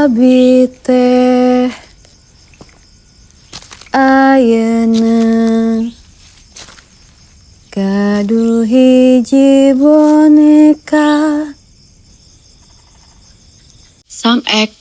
Abi teh ayeuna gaduh hiji boneka. Some egg.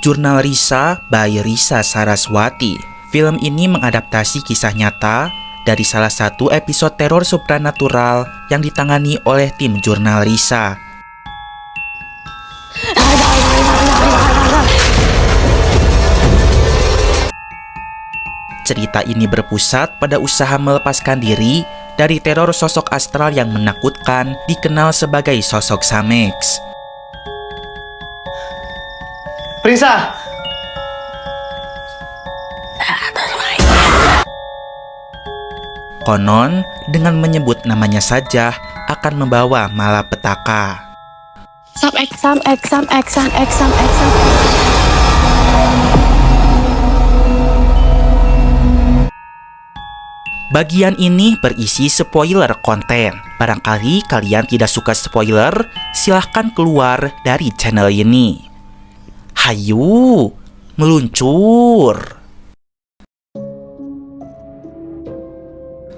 Jurnal Risa by Risa Saraswati. Film ini mengadaptasi kisah nyata dari salah satu episode teror supranatural yang ditangani oleh tim Jurnal Risa. Cerita ini berpusat pada usaha melepaskan diri dari teror sosok astral yang menakutkan dikenal sebagai sosok Samex. Prinsa! Konon, dengan menyebut namanya saja akan membawa malapetaka. Some egg. Bagian ini berisi spoiler konten. Barangkali kalian tidak suka spoiler, silahkan keluar dari channel ini. Hayu, meluncur.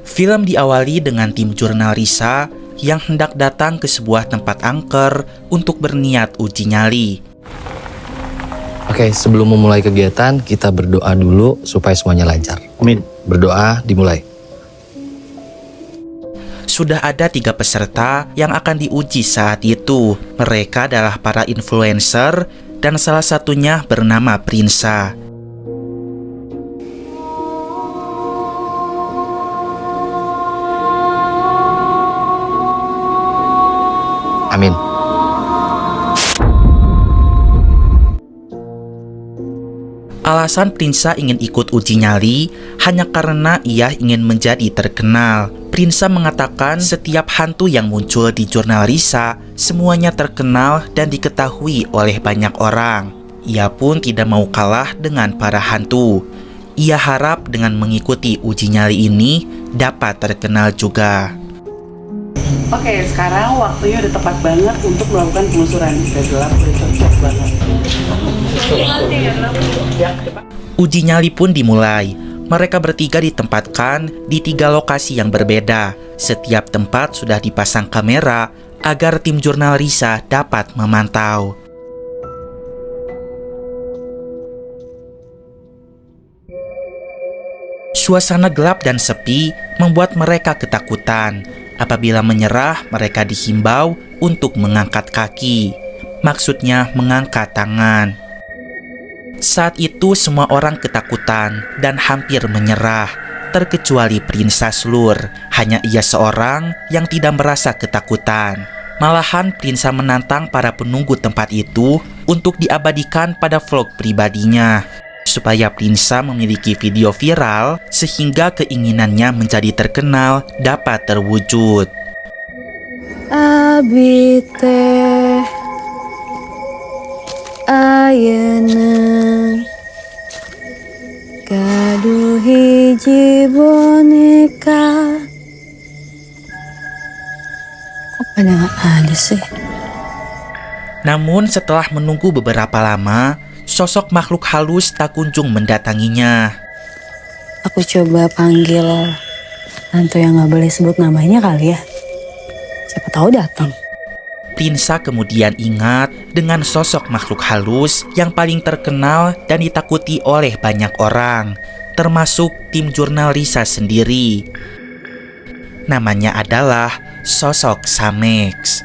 Film diawali dengan tim Jurnal Risa yang hendak datang ke sebuah tempat angker untuk berniat uji nyali. Oke, sebelum memulai kegiatan, kita berdoa dulu supaya semuanya lancar. Amin. Berdoa, dimulai. Sudah ada 3 peserta yang akan diuji saat itu. Mereka adalah para influencer dan salah satunya bernama Prinsa. Amin. Alasan Prinsa ingin ikut uji nyali hanya karena ia ingin menjadi terkenal. Prinsa mengatakan setiap hantu yang muncul di Jurnal Risa semuanya terkenal dan diketahui oleh banyak orang. Ia pun tidak mau kalah dengan para hantu. Ia harap dengan mengikuti uji nyali ini dapat terkenal juga. Oke, sekarang waktunya udah tepat banget untuk melakukan penelusuran. Udah gelap, udah cocok banget. Uji nyali pun dimulai. Mereka bertiga ditempatkan di 3 lokasi yang berbeda. Setiap tempat sudah dipasang kamera agar tim Jurnal Risa dapat memantau. Suasana gelap dan sepi membuat mereka ketakutan. Apabila menyerah, mereka dihimbau untuk mengangkat kaki. Maksudnya mengangkat tangan. Saat itu semua orang ketakutan dan hampir menyerah, terkecuali Prinsa Slur. Hanya ia seorang yang tidak merasa ketakutan. Malahan Prinsa menantang para penunggu tempat itu untuk diabadikan pada vlog pribadinya, supaya Prinsa memiliki video viral sehingga keinginannya menjadi terkenal dapat terwujud. Abi teh ayeuna gaduh hiji boneka. Kok pada nggak ada sih? Namun setelah menunggu beberapa lama, sosok makhluk halus tak kunjung mendatanginya. Aku coba panggil hantu yang nggak boleh sebut namanya kali ya. Siapa tahu datang. Prinsa kemudian ingat dengan sosok makhluk halus yang paling terkenal dan ditakuti oleh banyak orang, termasuk tim Jurnal Risa sendiri. Namanya adalah sosok Samex.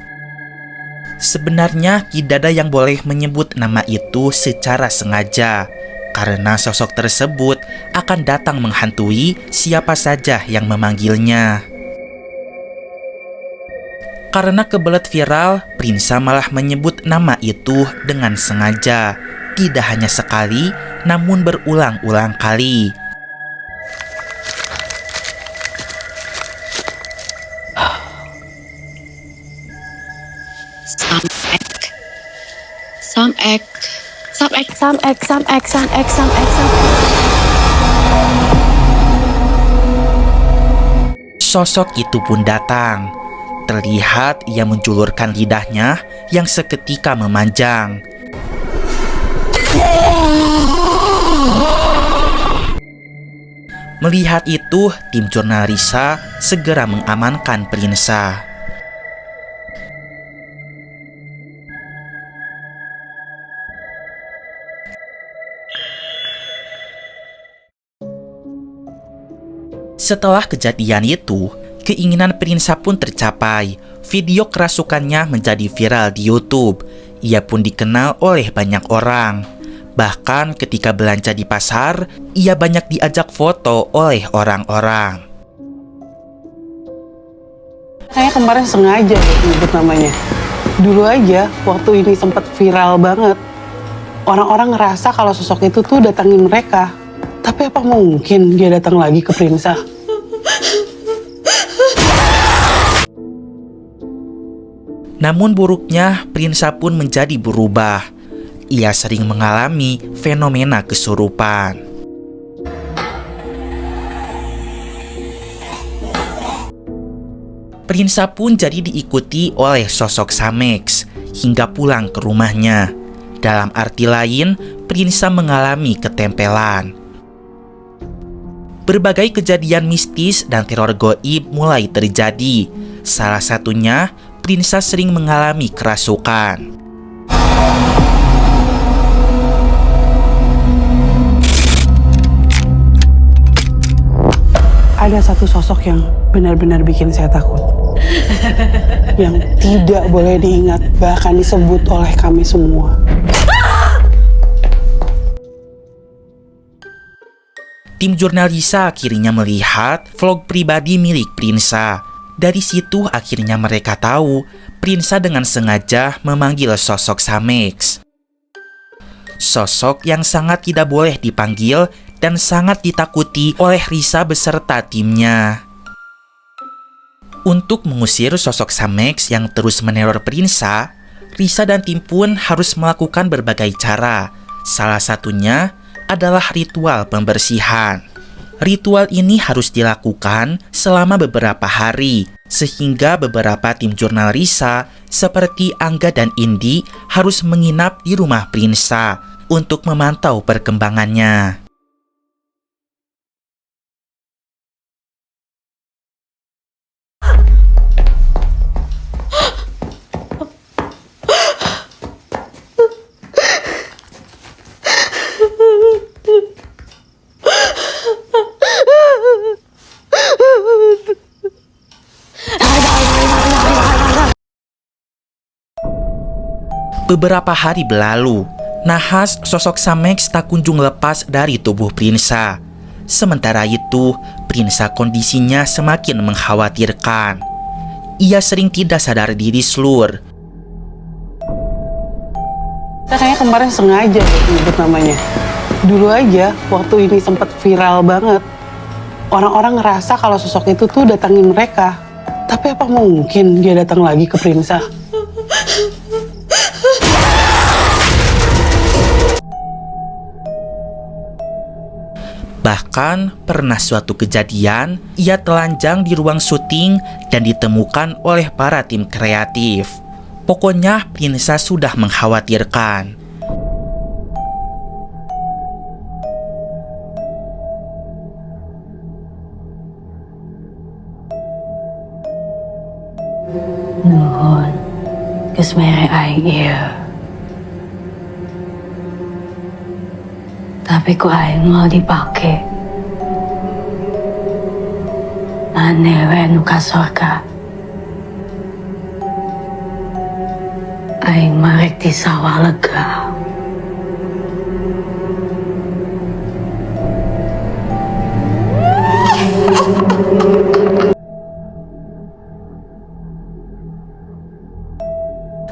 Sebenarnya tidak ada yang boleh menyebut nama itu secara sengaja, karena sosok tersebut akan datang menghantui siapa saja yang memanggilnya. Karena kebelet viral, Prinsa malah menyebut nama itu dengan sengaja. Tidak hanya sekali, namun berulang-ulang kali. Sam Ek. Sam Ek. Sam Ek. Sam X, Sam X, Sam X, Sam X, Sam X. Sosok itu pun datang. Terlihat ia menjulurkan lidahnya yang seketika memanjang. Melihat itu, tim jurnal Risa segera mengamankan Prinsa. Setelah kejadian itu, keinginan Prinsa pun tercapai. Video kerasukannya menjadi viral di YouTube. Ia pun dikenal oleh banyak orang. Bahkan ketika belanja di pasar, ia banyak diajak foto oleh orang-orang. Saya kemarin sengaja nyebut namanya. Dulu aja, waktu ini sempat viral banget. Orang-orang ngerasa kalau sosok itu tuh datangin mereka. Tapi apa mungkin dia datang lagi ke Prinsa? Namun buruknya, Prinsa pun menjadi berubah. Ia sering mengalami fenomena kesurupan. Prinsa pun jadi diikuti oleh sosok Samex hingga pulang ke rumahnya. Dalam arti lain, Prinsa mengalami ketempelan. Berbagai kejadian mistis dan teror goib mulai terjadi. Salah satunya, Prinsa sering mengalami kerasukan. Ada satu sosok yang benar-benar bikin saya takut. Yang tidak boleh diingat, bahkan disebut oleh kami semua. Tim jurnal Risa akhirnya melihat vlog pribadi milik Prinsa. Dari situ akhirnya mereka tahu Prinsa dengan sengaja memanggil sosok Samex. Sosok yang sangat tidak boleh dipanggil dan sangat ditakuti oleh Risa beserta timnya. Untuk mengusir sosok Samex yang terus meneror Prinsa, Risa dan tim pun harus melakukan berbagai cara. Salah satunya adalah ritual pembersihan. Ritual ini harus dilakukan selama beberapa hari, sehingga beberapa tim jurnal Risa seperti Angga dan Indi harus menginap di rumah Prinsa untuk memantau perkembangannya. Beberapa hari berlalu, nahas sosok Samex tak kunjung lepas dari tubuh Prinsa. Sementara itu, Prinsa kondisinya semakin mengkhawatirkan. Ia sering tidak sadar diri Slur. Saya kemarin sengaja nyebut namanya. Dulu aja, waktu ini sempat viral banget. Orang-orang ngerasa kalau sosok itu tuh datangin mereka. Tapi apa mungkin dia datang lagi ke Prinsa? Bahkan pernah suatu kejadian, ia telanjang di ruang syuting dan ditemukan oleh para tim kreatif. Pokoknya Prinsa sudah mengkhawatirkan. Nuhun, geus mere aing ieu. Tapi ku aing mau dipake. Aneh we nu ka sorga. Aing marek di sawah lega.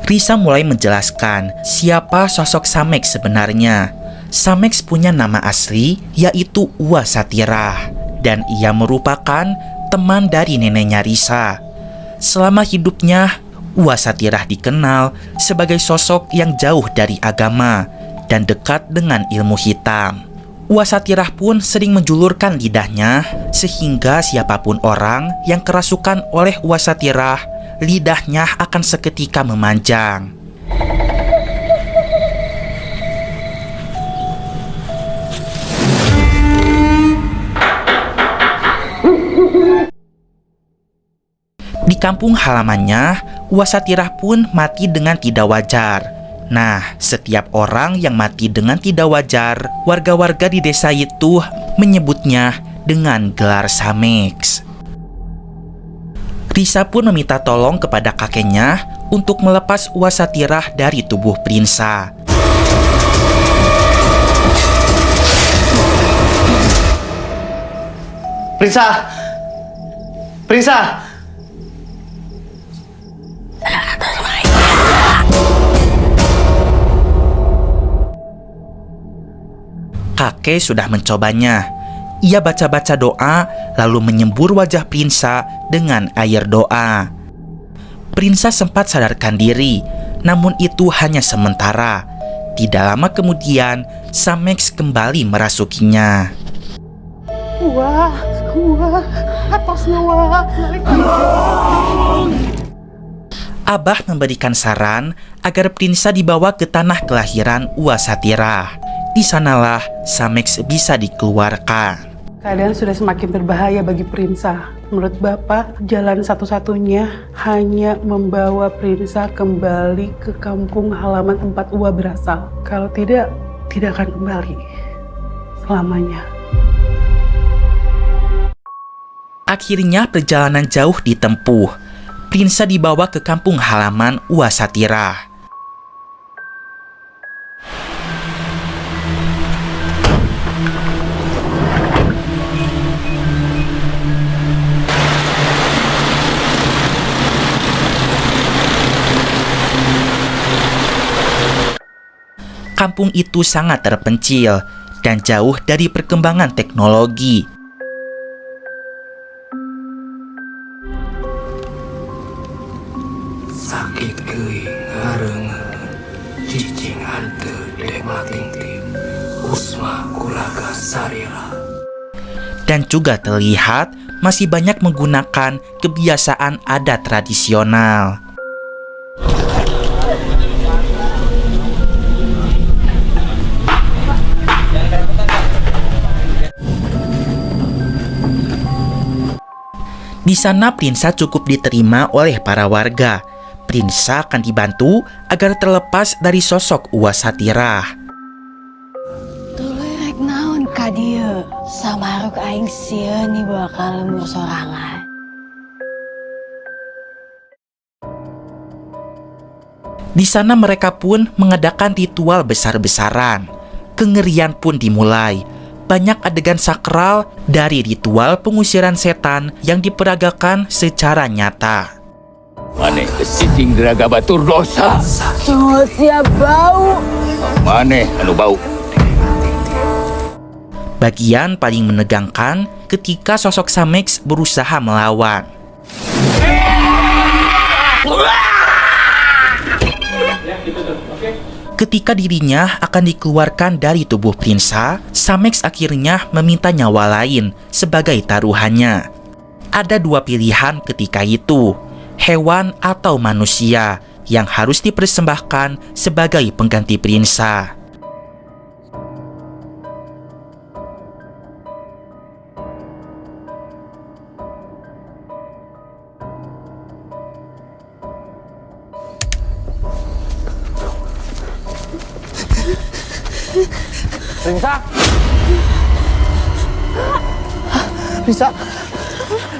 Risa mulai menjelaskan siapa sosok Samex sebenarnya. Samex punya nama asli yaitu Uwa Satirah, dan ia merupakan teman dari neneknya Risa. Selama hidupnya, Uwasatirah dikenal sebagai sosok yang jauh dari agama dan dekat dengan ilmu hitam. Uwasatirah pun sering menjulurkan lidahnya sehingga siapapun orang yang kerasukan oleh Uwasatirah, lidahnya akan seketika memanjang. Di kampung halamannya, Uwasatirah pun mati dengan tidak wajar. Nah, setiap orang yang mati dengan tidak wajar, warga-warga di desa itu menyebutnya dengan gelar Samex. Risa pun meminta tolong kepada kakeknya untuk melepas Uwasatirah dari tubuh Prinsa. Prinsa! Prinsa! Kakek sudah mencobanya. Ia baca-baca doa lalu menyembur wajah Prinsa dengan air doa. Prinsa sempat sadarkan diri, namun itu hanya sementara. Tidak lama kemudian, Samex kembali merasukinya. Wah, atasnya wah. Abah memberikan saran agar Prinsa dibawa ke tanah kelahiran Uwasatirah. Di sanalah Samex bisa dikeluarkan. Keadaan sudah semakin berbahaya bagi Prinsa. Menurut Bapak, jalan satu-satunya hanya membawa Prinsa kembali ke kampung halaman tempat Uwa berasal. Kalau tidak akan kembali selamanya. Akhirnya perjalanan jauh ditempuh. Prinsa dibawa ke kampung halaman Uwasatirah. Kampung itu sangat terpencil dan jauh dari perkembangan teknologi. Sakit geuing ngareungeun cicing hanteu dek matingtip usma kulaga sarira. Dan juga terlihat masih banyak menggunakan kebiasaan adat tradisional. Di sana Prinsa cukup diterima oleh para warga. Prinsa akan dibantu agar terlepas dari sosok Uwasatirah. Tuluy rek naon ka dieu? Samaruk aing sieun nih bakal lembur sorangan. Di sana mereka pun mengadakan ritual besar-besaran. Kengerian pun dimulai. Banyak adegan sakral dari ritual pengusiran setan yang diperagakan secara nyata. Maneh kesicing deraga batur dosa. Oh, siap bau. Maneh anu bau. Bagian paling menegangkan ketika sosok Samex berusaha melawan. Ketika dirinya akan dikeluarkan dari tubuh Prinsa, Samex akhirnya meminta nyawa lain sebagai taruhannya. Ada dua pilihan ketika itu, hewan atau manusia yang harus dipersembahkan sebagai pengganti Prinsa. Prinsa! Prinsa!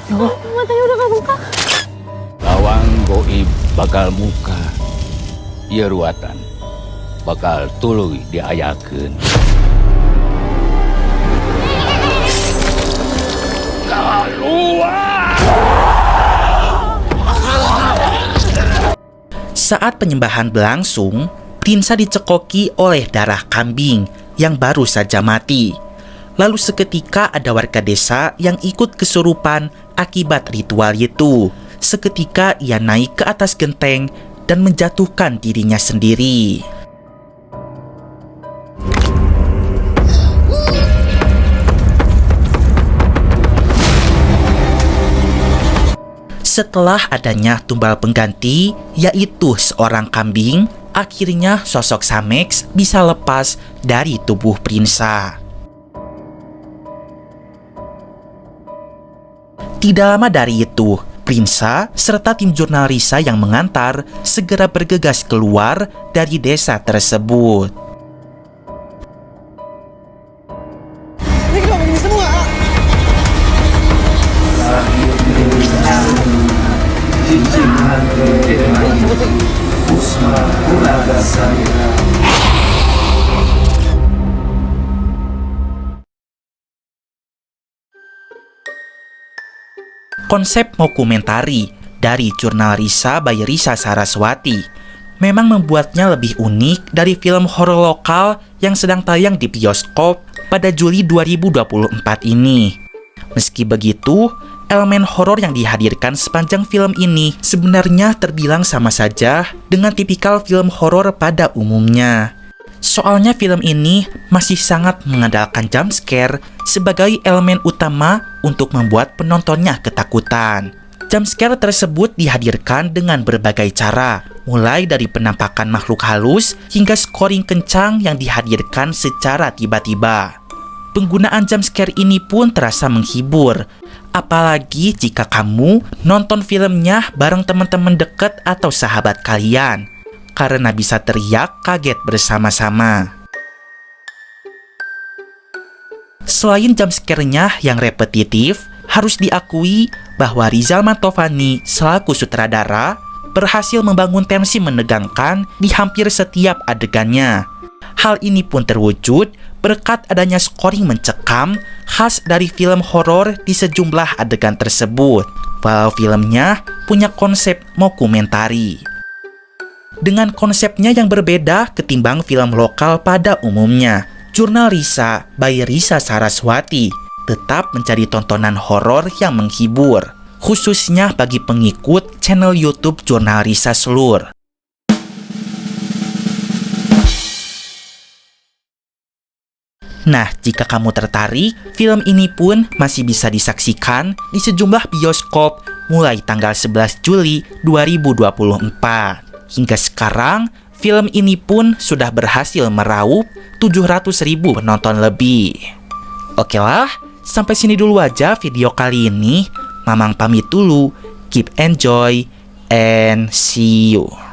Ya Allah. Matanya udah kebuka. Lawang goib bakal muka. Ieu ruatan bakal tuluy diayakeun. Saat penyembahan berlangsung, Prinsa dicekoki oleh darah kambing yang baru saja mati. Lalu seketika ada warga desa yang ikut kesurupan akibat ritual itu. seketika ia naik ke atas genteng dan menjatuhkan dirinya sendiri. Setelah adanya tumbal pengganti, yaitu seorang kambing, akhirnya sosok Samex bisa lepas dari tubuh Prinsa. Tidak lama dari itu, Prinsa serta tim jurnal Risa yang mengantar segera bergegas keluar dari desa tersebut. Konsep dokumentari dari jurnal Risa by Risa Saraswati memang membuatnya lebih unik dari film horor lokal yang sedang tayang di bioskop pada Juli 2024 ini. Meski begitu, elemen horor yang dihadirkan sepanjang film ini sebenarnya terbilang sama saja dengan tipikal film horor pada umumnya. Soalnya film ini masih sangat mengandalkan jump scare sebagai elemen utama untuk membuat penontonnya ketakutan. Jump scare tersebut dihadirkan dengan berbagai cara, mulai dari penampakan makhluk halus hingga scoring kencang yang dihadirkan secara tiba-tiba. Penggunaan jump scare ini pun terasa menghibur, apalagi jika kamu nonton filmnya bareng teman-teman dekat atau sahabat kalian, karena bisa teriak kaget bersama-sama. Selain jump scare-nya yang repetitif, harus diakui bahwa Rizal Mantovani selaku sutradara berhasil membangun tensi menegangkan di hampir setiap adegannya. Hal ini pun terwujud berkat adanya scoring mencekam khas dari film horor di sejumlah adegan tersebut, walau filmnya punya konsep mockumentary. Dengan konsepnya yang berbeda ketimbang film lokal pada umumnya, jurnal Risa by Risa Saraswati tetap menjadi tontonan horor yang menghibur, khususnya bagi pengikut channel YouTube jurnal Risa Slur. Nah, jika kamu tertarik, film ini pun masih bisa disaksikan di sejumlah bioskop mulai tanggal 11 Juli 2024. Hingga sekarang, film ini pun sudah berhasil meraup 700.000 penonton lebih. Oke lah, sampai sini dulu aja video kali ini. Mamang pamit dulu. Keep enjoy and see you.